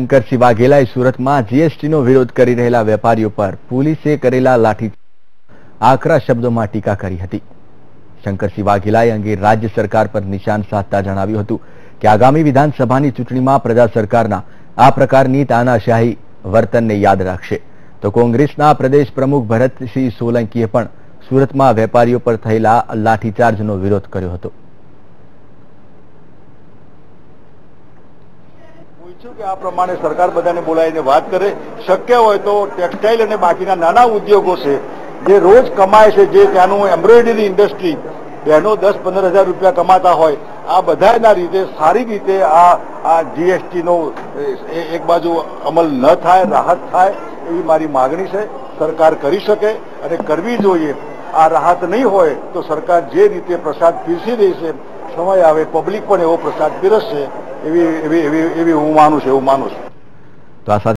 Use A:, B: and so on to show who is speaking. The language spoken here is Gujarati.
A: શંકરસિંહ વાઘેલાએ સુરતમાં જીએસટીનો વિરોધ કરી રહેલા વેપારીઓ પર પોલીસે કરેલા લાઠી આકરા શબ્દોમાં ટીકા કરી હતી। શંકરસિંહ વાઘેલાએ અંગે રાજ્ય સરકાર પર નિશાન સાધતા જણાવ્યું હતું કે આગામી વિધાનસભાની ચૂંટણીમાં પ્રજા સરકારના આ પ્રકારની તાનાશાહી વર્તનને યાદ રાખશે। તો કોંગ્રેસના પ્રદેશ પ્રમુખ ભરતસિંહ સોલંકીએ પણ સુરતમાં વેપારીઓ પર થયેલા લાઠીચાર્જનો વિરોધ કર્યો હતો।
B: કે આ પ્રમાણે સરકાર બધાને બોલાવીને વાત કરે, શક્ય હોય તો ટેક્સટાઇલ અને બાકીના નાના ઉદ્યોગો છે જે રોજ કમાય છે, જે ત્યાંનું એમ્બ્રોઇડરી ઇન્ડસ્ટ્રી બહેનો 10-15 હજાર રૂપિયા કમાતા હોય, આ બધાના રીતે સારી રીતે આ જીએસટીનો એક બાજુ અમલ ન થાય, રાહત થાય એવી મારી માગણી છે। સરકાર કરી શકે અને કરવી જોઈએ। આ રાહત નહીં હોય તો સરકાર જે રીતે પ્રસાદ પીરસી રહી છે, સમય આવે પબ્લિક પણ એવો પ્રસાદ પીરસશે એવી હું માનું છું।
A: તો આ